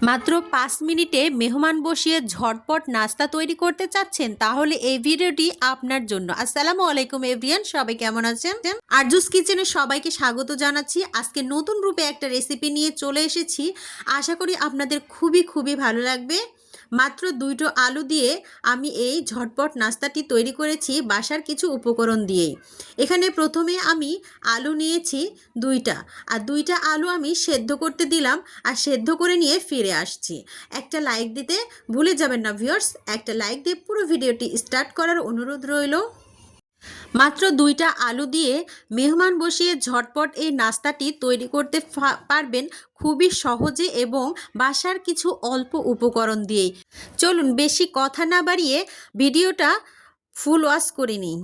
মাত্র ৫ মিনিটে মেহমান বসিয়ে ঝটপট নাস্তা তৈরি করতে চাচ্ছেন, তাহলে এই ভিডিওটি আপনার জন্য। আসসালামু আলাইকুম এভরিয়ান, সবাই কেমন আছেন? আরজুস কিচেনে সবাইকে স্বাগত জানাচ্ছি। আজকে নতুন রূপে একটা রেসিপি নিয়ে চলে এসেছি। আশা করি আপনাদের খুবই ভালো লাগবে। মাত্র ২টো আলু দিয়ে আমি এই ঝটপট নাস্তাটি তৈরি করেছি বাসার কিছু উপকরণ দিয়েই। এখানে প্রথমে আমি আলু নিয়েছি ২টা, আর ২টা আলু আমি সেদ্ধ করতে দিলাম, আর সেদ্ধ করে নিয়ে ফিরে আসছি। একটা লাইক দিতে ভুলে যাবেন না ভিউয়ার্স, একটা লাইক দিয়ে পুরো ভিডিওটি স্টার্ট করার অনুরোধ রইল। মাত্র ২টা আলু দিয়ে মেহমান বসিয়ে ঝটপট এই নাস্তাটি তৈরি করতে পারবেন খুবই সহজে এবং বাসার কিছু অল্প উপকরণ দিয়েই। চলুন বেশি কথা না বাড়িয়ে ভিডিওটা ফুল ওয়াচ করে নিই।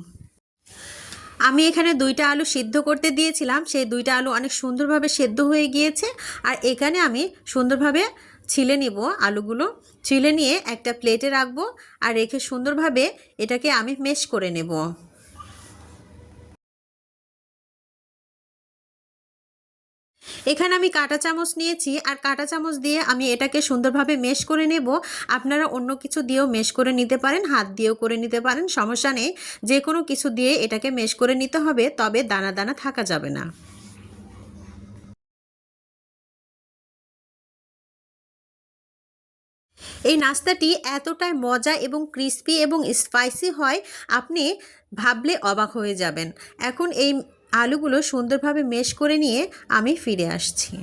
আমি এখানে ২টা আলু সিদ্ধ করতে দিয়েছিলাম, সেই ২টা আলু অনেক সুন্দরভাবে সেদ্ধ হয়ে গিয়েছে। আর এখানে আমি সুন্দরভাবে ছিলে নিব, আলুগুলো ছিলে নিয়ে একটা প্লেটে রাখবো, আর রেখে সুন্দরভাবে এটাকে আমি মেশ করে নেব। এখানে আমি কাঁটা চামচ নিয়েছি, আর কাঁটা চামচ দিয়ে আমি এটাকে সুন্দরভাবে মেশ করে নেব। আপনারা অন্য কিছু দিয়েও মেশ করে নিতে পারেন, হাত দিয়েও করে নিতে পারেন, সমস্যা নেই। যে কোনো কিছু দিয়ে এটাকে মেশ করে নিতে হবে, তবে দানা দানা থাকা যাবে না। এই নাস্তাটি এতটাই মজা এবং ক্রিস্পি এবং স্পাইসি হয়, আপনি ভাবলে অবাক হয়ে যাবেন। এখন এই আলুগুলো সুন্দরভাবে মেশ করে নিয়ে আমি ফিরে আসছি।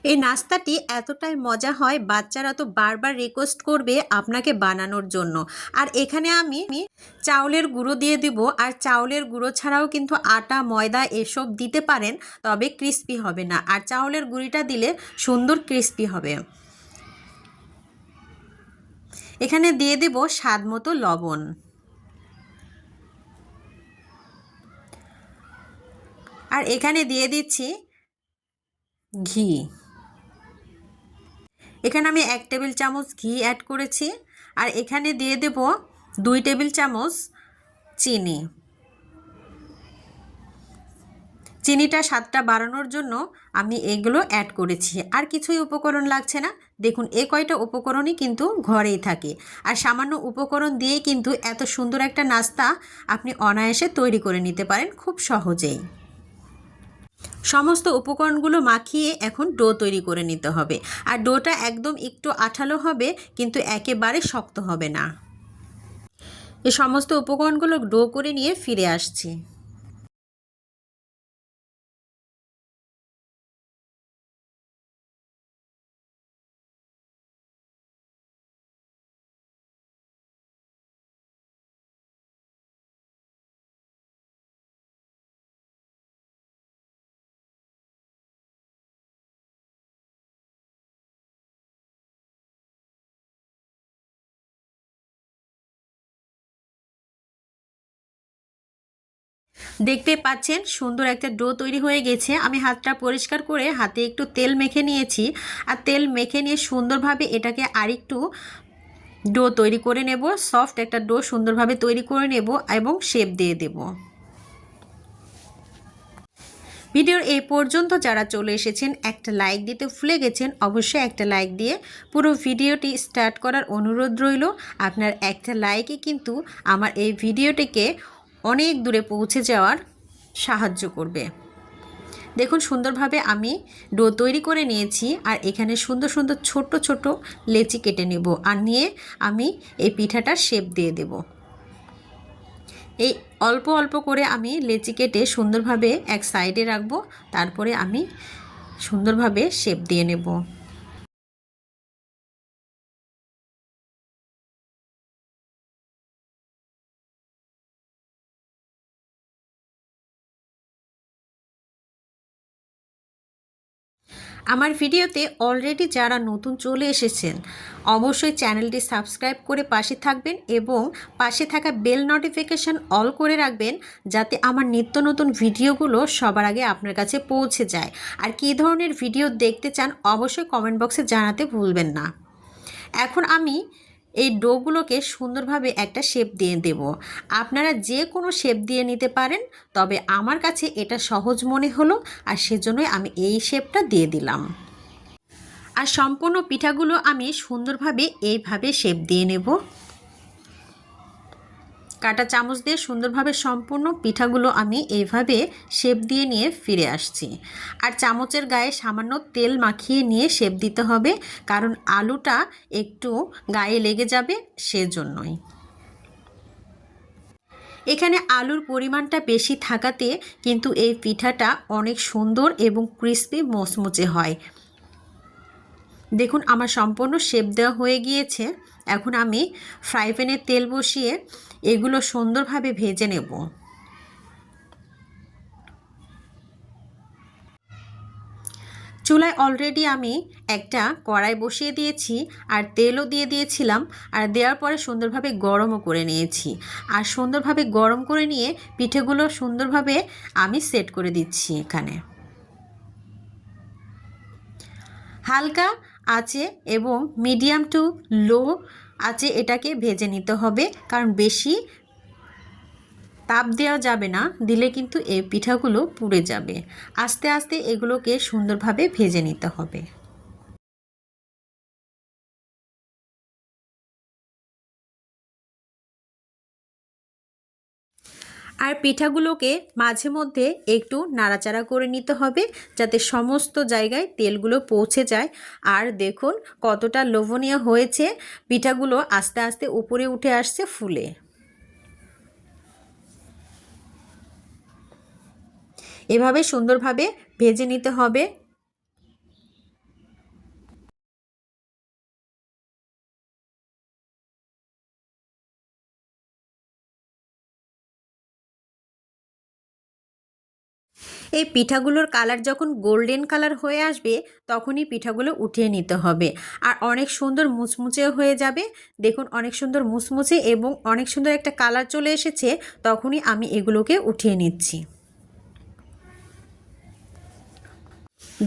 এই নাস্তাটি এতটাই মজা হয়, বাচ্চারা তো বারবার রিকোয়েস্ট করবে আপনাকে বানানোর জন্য। আর এখানে আমি চাউলের গুঁড়ো দিয়ে দিব, আর চাউলের গুঁড়ো ছাড়াও কিন্তু আটা ময়দা এসব দিতে পারেন, তবে ক্রিস্পি হবে না। আর চাউলের গুঁড়িটা দিলে সুন্দর ক্রিস্পি হবে। এখানে দিয়ে দেব স্বাদ মতো লবণ, আর এখানে দিয়ে দিচ্ছি ঘি। এখানে আমি ১ টেবিল চামচ ঘি অ্যাড করেছি, আর এখানে দিয়ে দেব ২ টেবিল চামচ চিনি। চিনিটা স্বাদটা বাড়ানোর জন্য আমি এগুলো অ্যাড করেছি, আর কিছুই উপকরণ লাগছে না। দেখুন এই কয়টা উপকরণই কিন্তু ঘরেই থাকে, আর সামান্য উপকরণ দিয়েই কিন্তু এত সুন্দর একটা নাস্তা আপনি অনায়াসে তৈরি করে নিতে পারেন খুব সহজেই। সমস্ত উপকরণগুলো মাখিয়ে এখন ডো তৈরি করে নিতে হবে, আর ডোটা একদম একটু আঠালো হবে, কিন্তু একেবারে শক্ত হবে না। এই সমস্ত উপকরণগুলো ডো করে নিয়ে ফিরে আসছি। দেখতে পাচ্ছেন সুন্দর একটা ডো তৈরি হয়ে গেছে। আমি হাতটা পরিষ্কার করে হাতে একটু তেল মেখে নিয়েছি, আর তেল মেখে নিয়ে সুন্দরভাবে এটাকে আরেকটু ডো তৈরি করে নেব। সফট একটা ডো সুন্দরভাবে তৈরি করে নেব এবং শেপ দিয়ে দেব। ভিডিওর এই পর্যন্ত যারা চলে এসেছেন, একটা লাইক দিতে ভুলে গেছেন, অবশ্যই একটা লাইক দিয়ে পুরো ভিডিওটি স্টার্ট করার অনুরোধ রইল। আপনার একটা লাইকই কিন্তু আমার এই ভিডিওটিকে অনেক দূরে পৌঁছে যাওয়ার সাহায্য করবে। দেখুন সুন্দরভাবে আমি ডো তৈরি করে নিয়েছি, আর এখানে সুন্দর সুন্দর ছোট ছোট লেচি কেটে নেব, আর নিয়ে আমি এই পিঠাটার শেপ দিয়ে দেব। এই অল্প অল্প করে আমি লেচি কেটে সুন্দরভাবে এক সাইডে রাখবো, তারপরে আমি সুন্দরভাবে শেপ দিয়ে নেব। আমার ভিডিওতে অলরেডি যারা নতুন চলে এসেছেন অবশ্যই চ্যানেলটি সাবস্ক্রাইব করে পাশে থাকবেন এবং পাশে থাকা বেল নোটিফিকেশন অল করে রাখবেন, যাতে আমার নিত্য নতুন ভিডিওগুলো সবার আগে আপনার কাছে পৌঁছে যায়। আর কী ধরনের ভিডিও দেখতে চান অবশ্যই কমেন্ট বক্সে জানাতে ভুলবেন না। এখন আমি এই ডোগুলোকে সুন্দরভাবে একটা শেপ দিয়ে দেব। আপনারা যে কোনো শেপ দিয়ে নিতে পারেন, তবে আমার কাছে এটা সহজ মনে হলো আর সেজন্যই আমি এই শেপটা দিয়ে দিলাম। আর সম্পূর্ণ পিঠাগুলো আমি সুন্দরভাবে এইভাবে শেপ দিয়ে নেব। কাঁটা চামচ দিয়ে সুন্দরভাবে সম্পূর্ণ পিঠাগুলো আমি এইভাবে শেপ দিয়ে নিয়ে ফিরে আসছি। আর চামচের গায়ে সামান্য তেল মাখিয়ে নিয়ে শেপ দিতে হবে, কারণ আলুটা একটু গায়ে লেগে যাবে, সেজন্যই। এখানে আলুর পরিমাণটা বেশি থাকাতে কিন্তু এই পিঠাটা অনেক সুন্দর এবং ক্রিস্পি মচমচে হয়। দেখুন আমার সম্পূর্ণ শেপ দেওয়া হয়ে গিয়েছে। এখন আমি ফ্রাই প্যানে তেল বসিয়ে এগুলো সুন্দরভাবে ভেজে নেব। চুলায় অলরেডি আমি একটা কড়াই বসিয়ে দিয়েছি আর তেলও দিয়ে দিয়েছিলাম, আর দেওয়ার পরে সুন্দরভাবে গরমও করে নিয়েছি। আর সুন্দরভাবে গরম করে নিয়ে পিঠেগুলো সুন্দরভাবে আমি সেট করে দিচ্ছি। এখানে হালকা আছে এবং মিডিয়াম টু লো আছে এটাকে ভেজে নিতে হবে, কারণ বেশি তাপ দেওয়া যাবে না, দিলে কিন্তু এই পিঠাগুলো পুড়ে যাবে। আস্তে আস্তে এগুলোকে সুন্দরভাবে ভেজে নিতে হবে। আর পিঠাগুলোকে মাঝে মধ্যে একটু নাড়াচাড়া করে নিতে হবে, যাতে সমস্ত জায়গায় তেলগুলো পৌঁছে যায়। আর দেখুন কতটা লোভনীয় হয়েছে, পিঠাগুলো আস্তে আস্তে উপরে উঠে আসছে ফুলে। এভাবে সুন্দরভাবে ভেজে নিতে হবে। এই পিঠাগুলোর কালার যখন গোল্ডেন কালার হয়ে আসবে তখনই পিঠাগুলো উঠিয়ে নিতে হবে, আর অনেক সুন্দর মুচমুচে হয়ে যাবে। দেখুন অনেক সুন্দর মুচমুচে এবং অনেক সুন্দর একটা কালার চলে এসেছে, তখনই আমি এগুলোকে উঠিয়ে নিচ্ছি।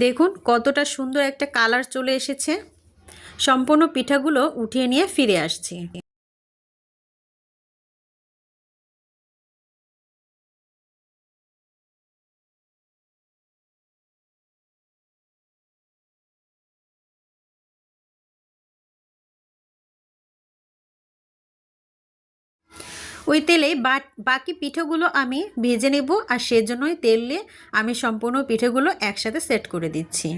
দেখুন কতটা সুন্দর একটা কালার চলে এসেছে। সম্পূর্ণ পিঠাগুলো উঠিয়ে নিয়ে ফিরে আসছি। ওই তেলে বাকি পিঠাগুলো আমি ভেজে নেব, আর সেজন্যই তেলে আমি সম্পূর্ণ পিঠাগুলো একসাথে সেট করে দিচ্ছি।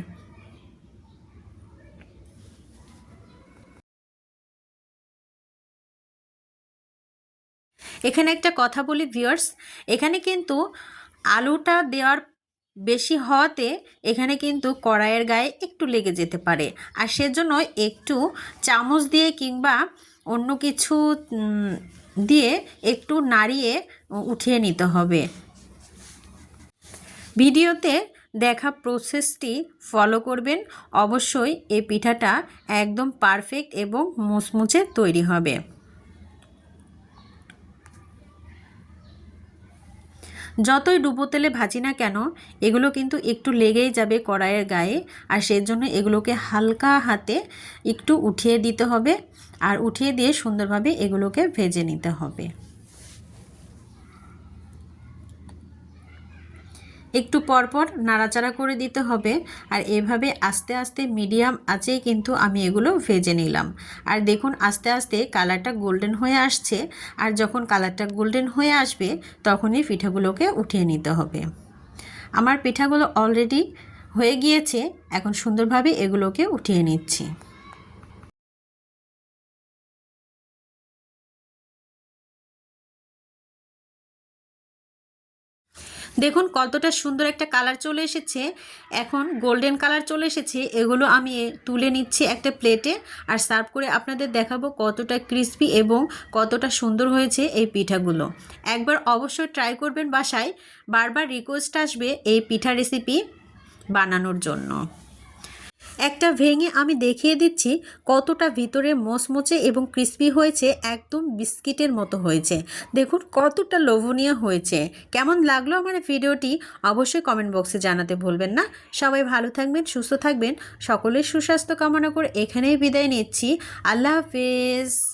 এখানে একটা কথা বলি ভিউয়ার্স, এখানে কিন্তু আলুটা দেওয়ার বেশি হওয়াতে এখানে কিন্তু কড়াইয়ের গায়ে একটু লেগে যেতে পারে, আর সেজন্য একটু চামচ দিয়ে কিংবা অন্য কিছু দিয়ে একটু নাড়িয়ে উঠিয়ে নিতে হবে। ভিডিওতে দেখা প্রসেসটি ফলো করবেন, অবশ্যই এই পিঠাটা একদম পারফেক্ট এবং মুচমুচে তৈরি হবে। যতই ডুবো তেলে ভাজি না কেন এগুলো কিন্তু একটু লেগেই যাবে কড়াইয়ের গায়ে, আর সেই জন্য এগুলোকে হালকা হাতে একটু উঠিয়ে দিতে হবে, আর উঠিয়ে দিয়ে সুন্দরভাবে এগুলোকে ভেজে নিতে হবে। একটু পরপর নাড়াচাড়া করে দিতে হবে, আর এভাবে আস্তে আস্তে মিডিয়াম আঁচেই কিন্তু আমি এগুলো ভেজে নিলাম। আর দেখুন আস্তে আস্তে কালারটা গোল্ডেন হয়ে আসছে, আর যখন কালারটা গোল্ডেন হয়ে আসবে তখনই পিঠাগুলোকে উঠিয়ে নিতে হবে। আমার পিঠাগুলো অলরেডি হয়ে গিয়েছে, এখন সুন্দরভাবে এগুলোকে উঠিয়ে নিচ্ছি। দেখুন কতটা সুন্দর একটা কালার চলে এসেছে, এখন গোল্ডেন কালার চলে এসেছে। এগুলো আমি তুলে নিচ্ছি একটা প্লেটে, আর সার্ভ করে আপনাদের দেখাবো কতটা ক্রিস্পি এবং কতটা সুন্দর হয়েছে এই পিঠাগুলো। একবার অবশ্যই ট্রাই করবেন বাসায়, বারবার রিকোয়েস্ট আসবে এই পিঠা রেসিপি বানানোর জন্য। একটা ভেঙে আমি দেখিয়ে দিচ্ছি কতটা ভিতরে মচমচে এবং ক্রিস্পি হয়েছে, একদম বিস্কিটের মতো হয়েছে। দেখুন কতটা লোভনীয় হয়েছে। কেমন লাগলো আমার ভিডিওটি অবশ্যই কমেন্ট বক্সে জানাতে ভুলবেন না। সবাই ভালো থাকবেন, সুস্থ থাকবেন, সকলের সুস্বাস্থ্য কামনা করে এখানেই বিদায় নিচ্ছি। আল্লাহ হাফেজ।